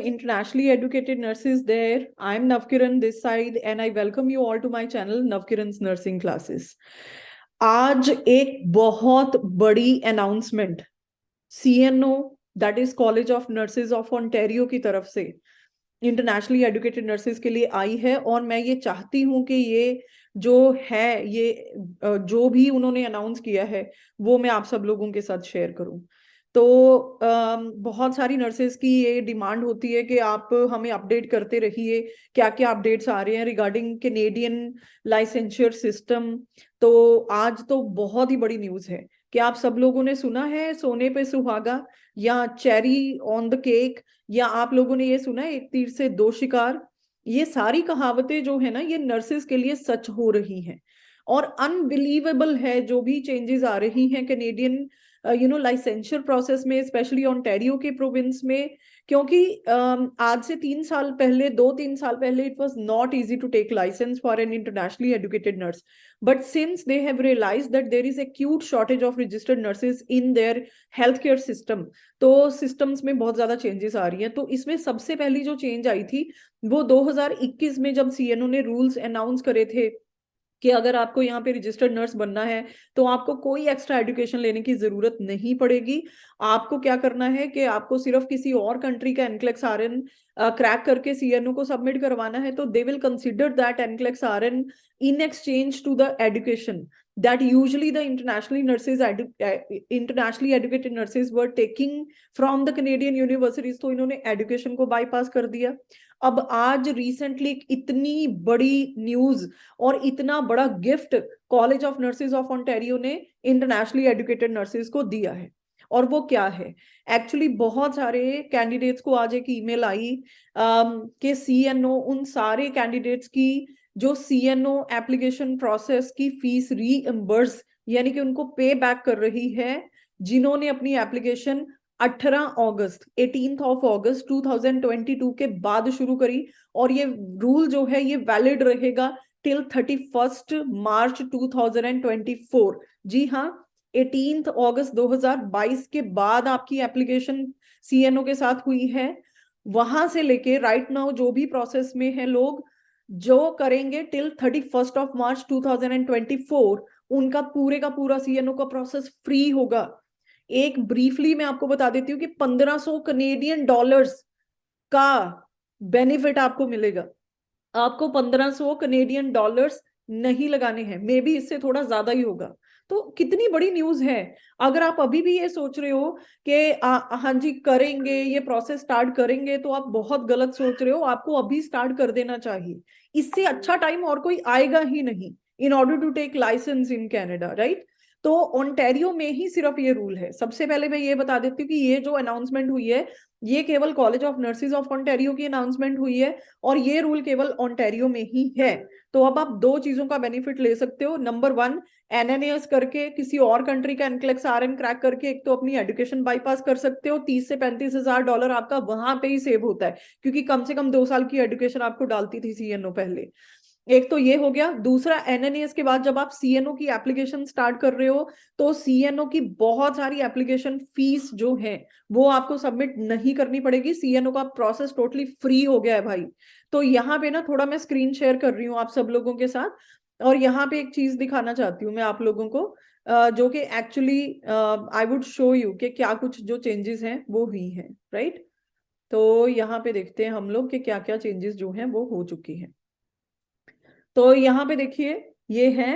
internationally educated nurses there. I'm Navkiran this side and I welcome you all to my channel Navkiran's Nursing Classes. आज एक बहुत बड़ी announcement CNO that is college of nurses of Ontario की तरफ से internationally educated nurses के लिए आई है। और मैं ये चाहती हूँ कि ये जो है ये जो भी उन्होंने अनाउंस किया है वो मैं आप सब लोगों के साथ शेयर करूँ। तो बहुत सारी नर्सेज की ये डिमांड होती है कि आप हमें अपडेट करते रहिए, क्या क्या अपडेट्स आ रहे हैं रिगार्डिंग कैनेडियन लाइसेंशियर सिस्टम। तो आज तो बहुत ही बड़ी न्यूज़ है कि आप सब लोगों ने सुना है सोने पे सुहागा या चेरी ऑन द केक, या आप लोगों ने ये सुना है एक तीर से दो शिकार। ये सारी कहावतें जो है ना ये नर्सेज के लिए सच हो रही हैं और अनबिलीवेबल है जो भी चेंजेस आ रही हैं कैनेडियन लाइसेंशियर प्रोसेस में, स्पेशली ओंटारियो के प्रोविंस में। क्योंकि आज से 3 साल पहले, 2-3 साल पहले, it was not easy to take licence for an internationally educated nurse, but since they have realised that there is acute shortage of registered nurses in their health care system, तो systems में बहुत ज्यादा changes आ रही हैं। तो इसमें सबसे पहली जो चेंज आई थी वो 2021 में जब सीएनओ ने रूल्स अनाउंस करे थे कि अगर आपको यहाँ पे रजिस्टर्ड नर्स बनना है तो आपको कोई एक्स्ट्रा एजुकेशन लेने की जरूरत नहीं पड़ेगी। आपको क्या करना है कि आपको सिर्फ किसी और कंट्री का एनक्लेक्स आरएन क्रैक करके सीएनओ को सबमिट करवाना है, तो they will consider that NCLEX RN in exchange to the education that usually the internationally educated nurses were taking from the Canadian universities। तो इन्होंने एजुकेशन को बाईपास कर दिया। अब आज रिसेंटली इतनी बड़ी न्यूज और इतना बड़ा gift college of nurses of Ontario ने इंटरनेशनली एजुकेटेड नर्सेज को दिया है। और वो क्या है, एक्चुअली बहुत सारे कैंडिडेट्स को आज एक ईमेल आई कि सीएनओ उन सारे कैंडिडेट्स की जो सीएनओ एप्लीकेशन प्रोसेस की फीस रीइंबर्स यानी कि उनको पे बैक कर रही है, जिन्होंने अपनी एप्लीकेशन 18 अगस्त 2022 के बाद शुरू करी। और ये रूल जो है ये वैलिड रहेगा टिल 31 मार्च 2024। जी हाँ, 18 अगस्त 2022 के बाद आपकी एप्लीकेशन सीएनओ के साथ हुई है, वहां से लेके राइट नाउ जो भी प्रोसेस में है लोग जो करेंगे टिल 31 मार्च 2024, उनका पूरे का पूरा सीएनओ का प्रोसेस फ्री होगा। एक ब्रीफली मैं आपको बता देती हूँ कि 1500 कनेडियन डॉलर्स का बेनिफिट आपको मिलेगा। आपको 1500 कनेडियन डॉलर्स नहीं लगाने हैं, मे बी इससे थोड़ा ज्यादा ही होगा। तो कितनी बड़ी न्यूज है। अगर आप अभी भी ये सोच रहे हो कि हाँ जी करेंगे, ये प्रोसेस स्टार्ट करेंगे, तो आप बहुत गलत सोच रहे हो। आपको अभी स्टार्ट कर देना चाहिए, इससे अच्छा टाइम और कोई आएगा ही नहीं in order to take licence in Canada, right. तो ओंटारियो में ही सिर्फ ये रूल है। सबसे पहले मैं ये बता देती हूँ कि ये जो अनाउंसमेंट हुई है ये केवल college of nurses of Ontario की अनाउंसमेंट हुई है और ये रूल केवल ओंटारियो में ही है। तो अब आप दो चीजों का बेनिफिट ले सकते हो। नंबर 1, एनएनएस करके किसी और कंट्री का एनक्लेक्स आरएन क्रैक करके एक तो अपनी एजुकेशन बाईपास कर सकते हो, 30 से 35 हजार डॉलर आपका वहां पे ही सेव होता है, क्योंकि कम से कम 2 साल की एजुकेशन आपको डालती थी सीएनओ पहले। एक तो ये हो गया। दूसरा, एनएनएस के बाद जब आप सीएनओ की एप्लीकेशन स्टार्ट कर रहे हो तो सीएनओ की बहुत सारी एप्लीकेशन फीस जो है वो आपको सबमिट नहीं करनी पड़ेगी। सीएनओ का प्रोसेस टोटली फ्री हो गया है भाई। तो यहाँ पे ना थोड़ा मैं स्क्रीन शेयर कर रही हूँ आप सब लोगों के साथ, और यहाँ पे एक चीज दिखाना चाहती हूँ मैं आप लोगों को, जो कि actually I would show you कि क्या कुछ जो चेंजेस हैं वो हुई हैं, राइट। तो यहाँ पे देखते हैं हम लोग कि क्या क्या चेंजेस जो हैं वो हो चुकी हैं। तो यहाँ पे देखिए ये है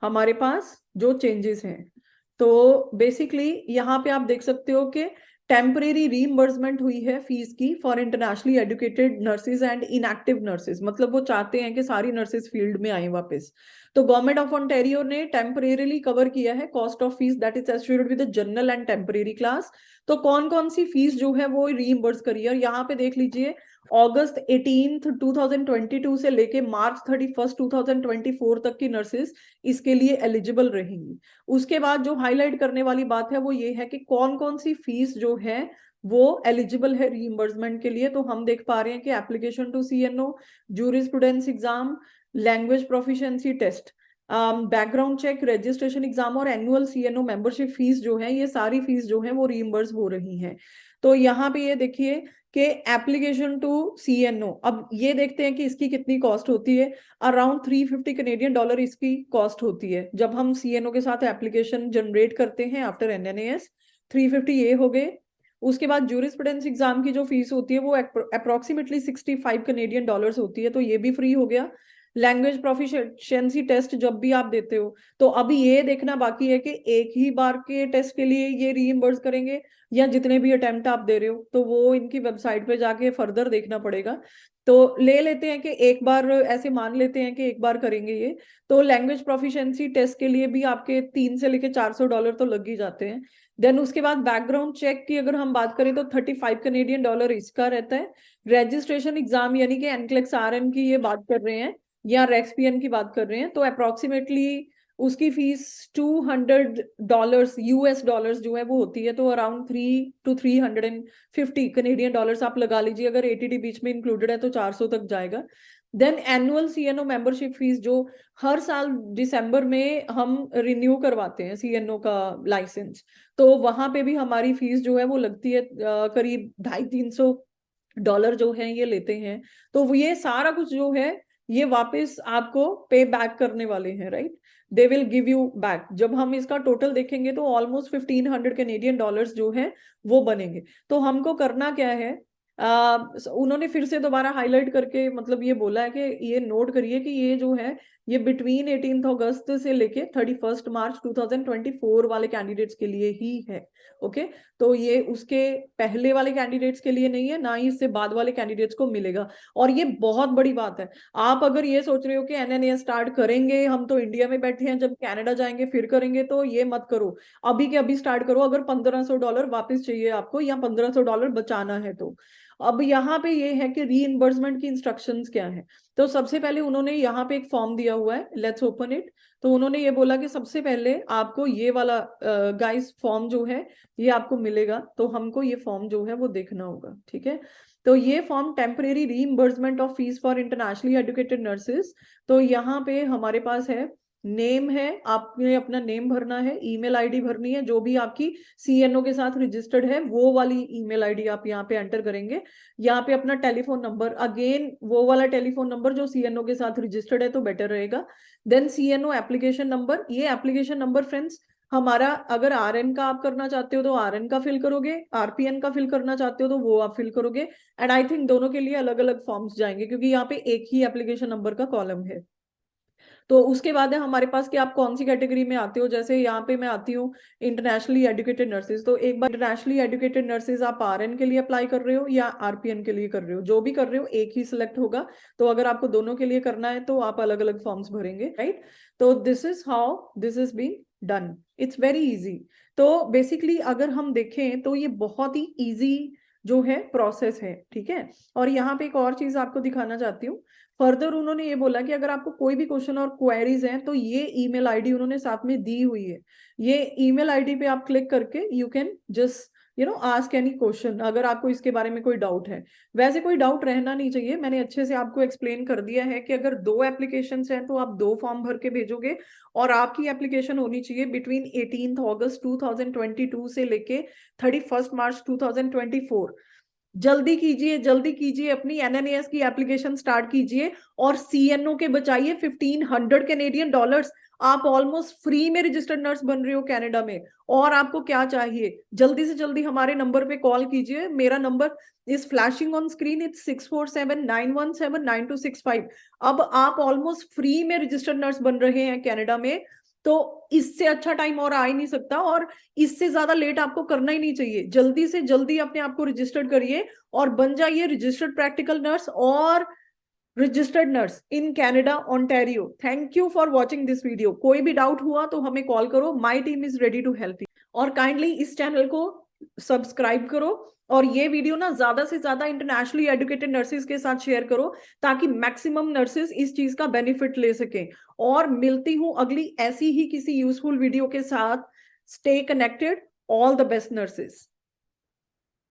हमारे पास जो चेंजेस हैं। तो बेसिकली यहाँ पे आप देख सकते हो कि टेम्परेरी रीइंबर्समेंट हुई है फीस की for internationally educated nurses and inactive nurses. मतलब वो चाहते हैं कि सारी नर्सेज फील्ड में आए वापस। तो गवर्नमेंट ऑफ ओंटारियो ने टेम्परेरीली कवर किया है cost of fees that is assured with the general and temporary class. तो कौन कौन सी फीस जो है वो रीइंबर्स करी है, और यहाँ पे देख लीजिए अगस्त 18 2022 से लेके मार्च 31 2024 तक की नर्सेज इसके लिए एलिजिबल रहेंगी। उसके बाद जो हाईलाइट करने वाली बात है वो ये है कि कौन कौन सी फीस जो है वो एलिजिबल है रीइंबर्समेंट के लिए। तो हम देख पा रहे हैं कि application to CNO, jurisprudence exam, language proficiency test, background check, registration exam और एनुअल सीएनओ मेंबरशिप फीस जो है ये सारी फीस जो है वो रीइंबर्स हो रही हैं। तो यहाँ पे ये देखिए कि एप्लीकेशन टू CNO, अब ये देखते हैं कि इसकी कितनी कॉस्ट होती है। अराउंड $350 इसकी कॉस्ट होती है जब हम CNO के साथ एप्लीकेशन जनरेट करते हैं आफ्टर NNAS। 350 ये हो गए। उसके बाद जूरिस्प्रूडेंस एग्जाम की जो फीस होती है वो अप्रोक्सीमेटली $65 होती है, तो ये भी फ्री हो गया। लैंग्वेज प्रोफिशिएंसी टेस्ट जब भी आप देते हो, तो अभी ये देखना बाकी है कि एक ही बार के टेस्ट के लिए ये रीइंबर्स करेंगे या जितने भी अटेम्प्ट आप दे रहे हो, तो वो इनकी वेबसाइट पे जाके फर्दर देखना पड़ेगा। तो ले लेते हैं कि एक बार, ऐसे मान लेते हैं कि एक बार करेंगे ये। तो लैंग्वेज प्रोफिशिएंसी टेस्ट के लिए भी आपके 3 से लेके $400 तो लग ही जाते हैं। देन उसके बाद बैकग्राउंड चेक की अगर हम बात करें तो $35 इसका रहता है। रजिस्ट्रेशन एग्जाम यानी कि NCLEX RN की ये बात कर रहे हैं या रेक्सपीएन की बात कर रहे हैं, तो अप्रोक्सीमेटली उसकी फीस $200 US जो है वो होती है, तो अराउंड 3 to 350 कनेडियन डॉलर्स आप लगा लीजिए। अगर ATD बीच में इंक्लूडेड है तो 400 तक जाएगा। Then annual CNO membership fees जो हर साल दिसंबर में हम रिन्यू करवाते हैं CNO का लाइसेंस, तो वहां पे भी हमारी फीस जो है वो लगती है करीब $250-300 जो है ये लेते हैं। तो ये सारा कुछ जो है ये वापस आपको पे बैक करने वाले हैं, right. They will give you back. जब हम इसका टोटल देखेंगे तो ऑलमोस्ट $1500 जो है वो बनेंगे। तो हमको करना क्या है, उन्होंने फिर से दोबारा हाईलाइट करके मतलब ये बोला है कि ये नोट करिए कि ये जो है ये बिटवीन 18 अगस्त से लेके 31 मार्च 2024 वाले कैंडिडेट्स के लिए ही है। ओके, तो ये उसके पहले वाले कैंडिडेट्स के लिए नहीं है, ना ही इससे बाद वाले कैंडिडेट्स को मिलेगा। और ये बहुत बड़ी बात है। आप अगर ये सोच रहे हो कि NNAS स्टार्ट करेंगे, हम तो इंडिया में बैठे हैं, जब कनाडा जाएंगे फिर करेंगे, तो ये मत करो। अभी के अभी स्टार्ट करो अगर $1500 वापस चाहिए आपको या $1500 बचाना है तो। अब यहाँ पे ये है कि रीइंबर्समेंट की इंस्ट्रक्शंस क्या है। तो सबसे पहले उन्होंने यहाँ पे एक फॉर्म दिया हुआ है, लेट्स ओपन इट। तो उन्होंने ये बोला कि सबसे पहले आपको ये वाला गाइस फॉर्म जो है ये आपको मिलेगा, तो हमको ये फॉर्म जो है वो देखना होगा, ठीक है। तो ये form temporary reimbursement of fees for internationally educated nurses. तो यहाँ पे हमारे पास है नेम है, आपने अपना नेम भरना है, ईमेल आईडी भरनी है, जो भी आपकी CNO के साथ रजिस्टर्ड है वो वाली ईमेल आईडी आप यहाँ पे एंटर करेंगे। यहाँ पे अपना टेलीफोन नंबर, अगेन वो वाला टेलीफोन नंबर जो CNO के साथ रजिस्टर्ड है तो बेटर रहेगा। देन CNO एप्लीकेशन नंबर, ये एप्लीकेशन नंबर फ्रेंड्स हमारा, अगर RN का आप करना चाहते हो तो RN का फिल करोगे, RPN का फिल करना चाहते हो तो वो आप फिल करोगे। एंड आई थिंक दोनों के लिए अलग अलग फॉर्म्स जाएंगे क्योंकि यहाँ पे एक ही एप्लीकेशन नंबर का कॉलम है। तो उसके बाद है हमारे पास कि आप कौन सी कैटेगरी में आते हो। जैसे यहाँ पे मैं आती हूँ इंटरनेशनली एजुकेटेड नर्सेज, तो एक बार इंटरनेशनली एजुकेटेड नर्सेज आप RN के लिए अप्लाई कर रहे हो या RPN के लिए कर रहे हो, जो भी कर रहे हो एक ही सिलेक्ट होगा। तो अगर आपको दोनों के लिए करना है तो आप अलग अलग फॉर्म्स भरेंगे, राइट। तो this is how this is being done, it's very easy. तो बेसिकली अगर हम देखें तो ये बहुत ही इजी जो है प्रोसेस है, ठीक है। और यहाँ पे एक और चीज आपको दिखाना चाहती हूँ। फर्दर उन्होंने ये बोला कि अगर आपको कोई भी क्वेश्चन और क्वेरीज हैं तो ये ईमेल आईडी उन्होंने साथ में दी हुई है। ये ईमेल आईडी पे आप क्लिक करके you can just ask any question, अगर आपको इसके बारे में कोई डाउट है। वैसे कोई डाउट रहना नहीं चाहिए, मैंने अच्छे से आपको एक्सप्लेन कर दिया है कि अगर 2 एप्लीकेशंस हैं तो आप 2 फॉर्म भर के भेजोगे, और आपकी एप्लीकेशन होनी चाहिए बिटवीन 18 अगस्त 2022 से लेके 31 मार्च 2024। जल्दी कीजिए, जल्दी कीजिए, अपनी NNAS की एप्लीकेशन स्टार्ट कीजिए और CNO के बचाइए $1500। आप ऑलमोस्ट फ्री में रजिस्टर्ड नर्स बन रहे हो कनाडा में, और आपको क्या चाहिए, जल्दी से जल्दी हमारे नंबर पे कॉल कीजिए। मेरा number is flashing on screen, it's 6479179265। अब आप ऑलमोस्ट फ्री में रजिस्टर्ड नर्स बन रहे हैं कनाडा में, तो इससे अच्छा टाइम और आ ही नहीं सकता, और इससे ज्यादा लेट आपको करना ही नहीं चाहिए। जल्दी से जल्दी अपने आप को रजिस्टर्ड करिए और बन जाइए रजिस्टर्ड प्रैक्टिकल नर्स और registered nurse in Canada Ontario. Thank you for watching this video. कोई भी डाउट हुआ तो हमें कॉल करो, my team is ready to help you. और काइंडली इस चैनल को सब्सक्राइब करो, और ये वीडियो ना ज्यादा से ज्यादा इंटरनेशनली एजुकेटेड नर्सेज के साथ शेयर करो ताकि मैक्सिमम नर्सेज इस चीज का बेनिफिट ले सकें। और मिलती हूं अगली ऐसी ही किसी यूजफुल वीडियो के साथ। Stay connected, all the best nurses.